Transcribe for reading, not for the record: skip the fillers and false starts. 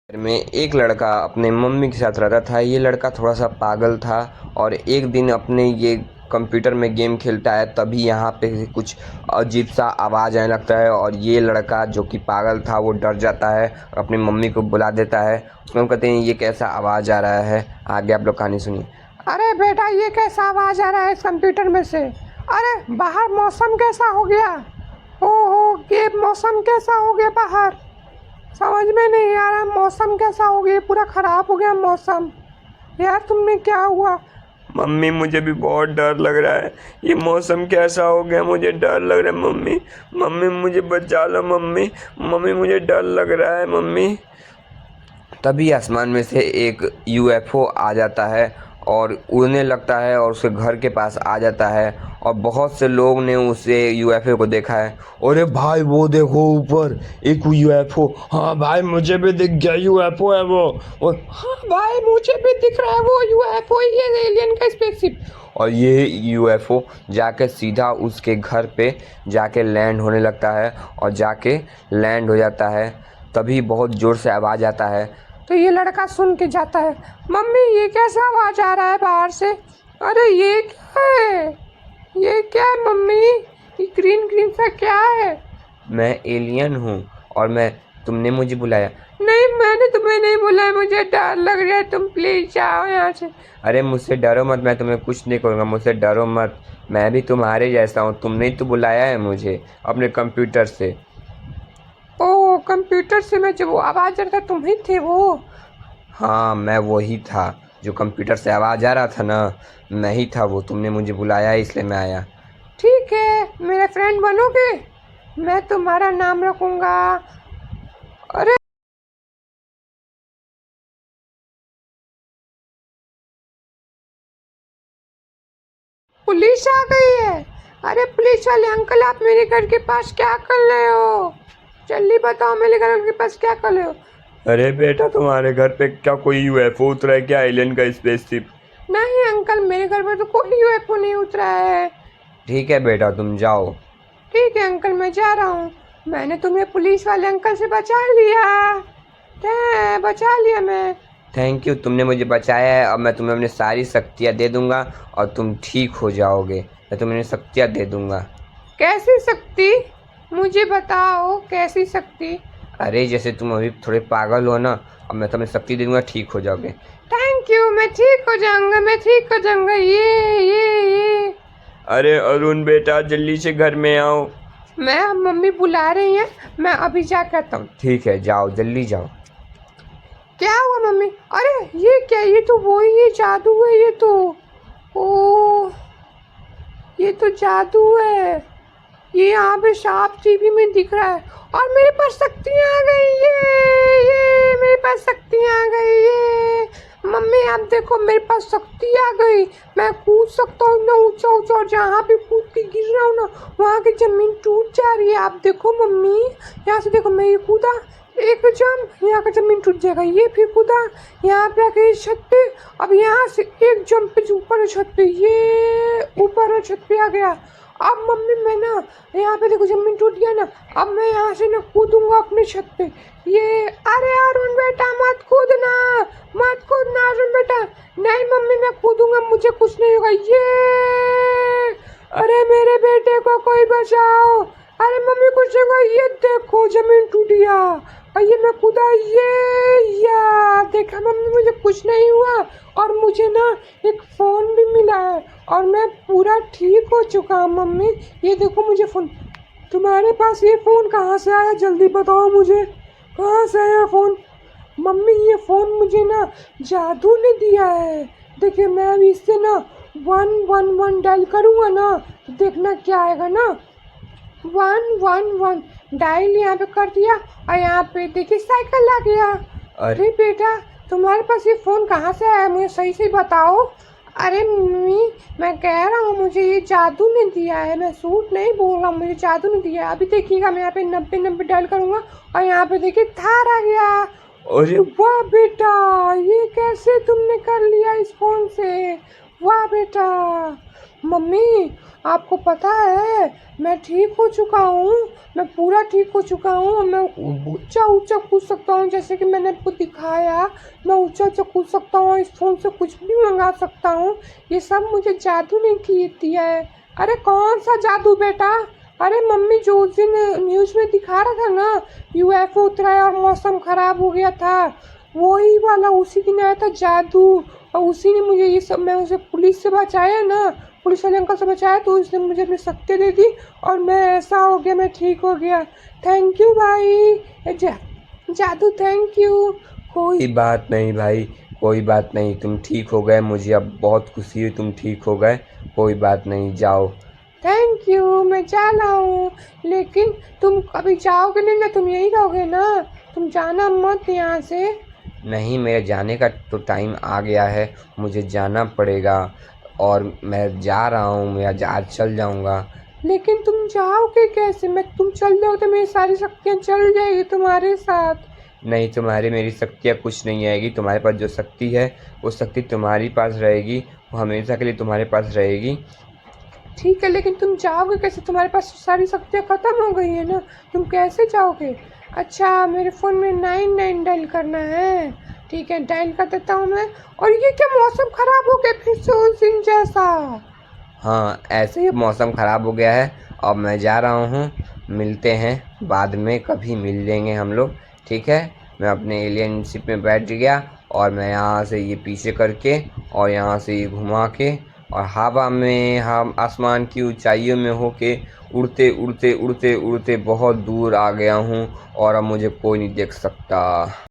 में एक लड़का अपने मम्मी के साथ रहता था। ये लड़का थोड़ा सा पागल था और एक दिन अपने ये कंप्यूटर में गेम खेलता है, तभी यहाँ पे कुछ अजीब सा आवाज़ आने लगता है और ये लड़का जो कि पागल था वो डर जाता है और अपनी मम्मी को बुला देता है। उसमें हम कहते हैं ये कैसा आवाज़ आ रहा है। आगे आप लोग कहानी सुनिए। अरे बेटा, ये कैसा आवाज आ रहा है इस कंप्यूटर में से? अरे बाहर मौसम कैसा हो गया? ओहो, ये मौसम कैसा हो गया बाहर? समझ में नहीं आ रहा, मौसम कैसा हो गया? पूरा खराब हो गया मौसम। यार तुम्हें क्या हुआ? मम्मी मुझे भी बहुत डर लग रहा है। ये मौसम कैसा हो गया, मुझे डर लग रहा है। मम्मी मम्मी मुझे बचा लो। मम्मी मम्मी मुझे डर लग रहा है। मम्मी तभी आसमान में से एक यूएफओ आ जाता है और उड़ने लगता है और उसके घर के पास आ जाता है और बहुत से लोग ने उसे यूएफओ को देखा है। अरे भाई वो देखो ऊपर एक यूएफओ। हाँ भाई मुझे भी दिख गया, यूएफओ है वो। और हाँ भाई, मुझे भी दिख रहा है वो यूएफओ, ये एलियन का स्पेसशिप। और ये यूएफओ जाके सीधा उसके घर पे जाके लैंड होने लगता है और जाके लैंड हो जाता है। तभी बहुत ज़ोर से आवाज़ आता है। तो ये लड़का सुन के जाता है, मम्मी ये कैसा आवाज आ रहा है बाहर से? अरे ये क्या है? ये क्या है मम्मी? ये ग्रीन ग्रीन सा क्या है? मैं एलियन हूँ और तुमने मुझे बुलाया। नहीं, मैंने तुम्हें नहीं बुलाया, मुझे डर लग रहा है, तुम प्लीज जाओ यहाँ से। अरे मुझसे डरो मत, मैं तुम्हें कुछ नहीं करूँगा, मुझसे डरो मत। मैं भी तुम्हारे जैसा हूँ, तुमने ही तो बुलाया है मुझे अपने कंप्यूटर से। ओह, कंप्यूटर से मैं जब वो आवाज आ रहा था तुम ही थे वो? हाँ मैं वही था जो कंप्यूटर से आवाज़ आ रहा था ना, मैं ही था वो। तुमने मुझे बुलाया इसलिए मैं आया। ठीक है, मेरे फ्रेंड बनोगे? मैं तुम्हारा नाम रखूंगा। अरे पुलिस आ गई है। अरे पुलिस वाले अंकल, आप मेरे घर के पास क्या कर रहे हो? जल्दी बताओ, मेरे घर के पास क्या कर रहे हो? अरे बेटा तुम्हारे घर पे क्या कोई यूएफओ उतरा है क्या, एलियन का स्पेसशिप? नहीं अंकल, मेरे घर पर तो कोई यूएफओ नहीं उतरा है। ठीक है बेटा तुम जाओ। ठीक है अंकल, मैं जा रहा हूँ। मैंने तुम्हें पुलिस वाले अंकल से बचा लिया। बचा लिया मैं। थैंक यू, तुमने मुझे बचाया है। अब मैं तुम्हें अपनी सारी शक्तियाँ दे दूंगा और तुम ठीक हो जाओगे। मैं तुम्हें शक्तियाँ दे दूंगा। कैसी शक्ति? मुझे बताओ, कैसी शक्ति? अरे जैसे तुम अभी थोड़े पागल हो ना, अब मैं तुम्हें शक्ति दे दूंगा, ठीक हो जाओगे। थैंक यू, मैं ठीक हो जाऊंगा, मैं ठीक हो जाऊंगा। ये अरे अरुण बेटा जल्दी से घर में आओ। मैं, मम्मी बुला रही है, मैं अभी जा करता हूँ। ठीक है जाओ, जल्दी जाओ। क्या हुआ मम्मी? अरे ये क्या? ये तो वही है, जादू है ये तो। ओ, ये तो जादू है। ये यहाँ पे साफ टीवी में दिख रहा है और मेरे पास शक्तियाँ आ गई। ये मेरे पास शक्तियाँ आ गई। ये मम्मी आप देखो, मेरे पास शक्ति आ गई। मैं कूद सकता हूँ ना ऊंचा ऊंचा, और जहाँ पे कूद के गिर रहा हूँ ना वहाँ की जमीन टूट जा रही है। आप देखो मम्मी, यहाँ से देखो, मैं ये कूदा, एक जंप, यहाँ का जमीन टूट जाएगा। ये फिर कूदा, यहाँ पे आके छत पे, अब यहाँ से एक जंप पे ऊपर छत पे, ये ऊपर छत पे आ गया। अब मम्मी मैं ना, यहाँ पे देखो जमीन टूट गया ना, अब मैं यहाँ से ना कूदूंगा अपने छत पे। ये, अरे अरुण बेटा मत कूदना, मत कूदना अरुण बेटा। नहीं मम्मी मैं कूदूंगा, मुझे कुछ नहीं होगा। ये, अरे मेरे बेटे को कोई बचाओ। अरे मम्मी कुछ नहीं होगा। ये देखो जमीन टूट गया और ये मैं कूदा। ये या देखा मम्मी, मुझे कुछ नहीं हुआ और मुझे ना एक फ़ोन भी मिला है और मैं पूरा ठीक हो चुका हूँ मम्मी। ये देखो मुझे फ़ोन। तुम्हारे पास ये फ़ोन कहाँ से आया, जल्दी बताओ मुझे, कहाँ से आया फ़ोन? मम्मी ये फ़ोन मुझे ना जादू ने दिया है। देखिए मैं अभी इससे ना 111 डायल करूँगा ना, तो देखना क्या आएगा ना, 111 डायल यहाँ पे कर दिया और यहाँ पे देखिए साइकिल आ गया। अरे बेटा, तुम्हारे पास ये फ़ोन कहाँ से आया, मुझे सही से बताओ। अरे मम्मी मैं कह रहा हूँ, मुझे ये जादू ने दिया है, मैं झूठ नहीं बोल रहा हूँ, मुझे जादू ने दिया है। अभी देखिएगा मैं यहाँ पे 90 डायल करूँगा और यहाँ पे देखिए थार आ गया। अरे वाह बेटा, ये कैसे तुमने कर लिया इस फ़ोन से? वाह बेटा, मम्मी आपको पता है मैं ठीक हो चुका हूँ, मैं पूरा ठीक हो चुका हूँ। मैं ऊंचा ऊंचा कूद सकता हूँ, जैसे कि मैंने आपको दिखाया। मैं ऊंचा ऊंचा कूद सकता हूँ, इस फोन से कुछ भी मंगा सकता हूँ। ये सब मुझे जादू ने दिया है। अरे कौन सा जादू बेटा? अरे मम्मी जो उस दिन न्यूज़ में दिखा रहा था ना, यूएफओ उतरा है और मौसम खराब हो गया था, वही वाला उसी दिन आया था जादू। और उसी ने मुझे ये सब, मैं उसे पुलिस से बचाया ना, पुलिस वाले अंकल से बचाया, तो उसने मुझे अपनी शक्ति दे दी और मैं ऐसा हो गया, मैं ठीक हो गया। थैंक यू भाई, जादू थैंक यू। कोई बात नहीं भाई, कोई बात नहीं, तुम ठीक हो गए, मुझे अब बहुत खुशी हुई तुम ठीक हो गए। कोई बात नहीं, जाओ। थैंक यू, मैं जा रहा हूँ। लेकिन तुम अभी जाओगे नहीं ना, तुम यहीं रहोगे ना, तुम जाना मत यहाँ से। नहीं, मेरे जाने का तो टाइम आ गया है, मुझे जाना पड़ेगा और मैं जा रहा हूँ, मैं आज चल जाऊँगा। लेकिन तुम जाओगे कैसे? मैं तुम चल जाओ तो मेरी सारी शक्तियाँ चल जाएगी तुम्हारे साथ। नहीं, तुम्हारी मेरी शक्तियाँ कुछ नहीं आएगी, तुम्हारे पास जो शक्ति है वो शक्ति तुम्हारी पास रहेगी, वो हमेशा के लिए तुम्हारे पास रहेगी। ठीक है, लेकिन तुम जाओगे कैसे? तुम्हारे पास सारी शक्तियाँ खत्म हो गई है ना, तुम कैसे जाओगे? अच्छा, मेरे फ़ोन में 99 डायल करना है। ठीक है, डायल कर देता हूँ मैं। और ये क्या मौसम खराब हो गया फिर से उस दिन जैसा? हाँ, ऐसे ही मौसम ख़राब हो गया है। अब मैं जा रहा हूँ, मिलते हैं बाद में, कभी मिल लेंगे हम लोग, ठीक है। मैं अपने एलियन शिप में बैठ गया और मैं यहाँ से ये पीछे करके और यहाँ से ये घुमा के और हवा में, हम आसमान की ऊंचाइयों में होके उड़ते उड़ते उड़ते उड़ते बहुत दूर आ गया हूँ और अब मुझे कोई नहीं देख सकता।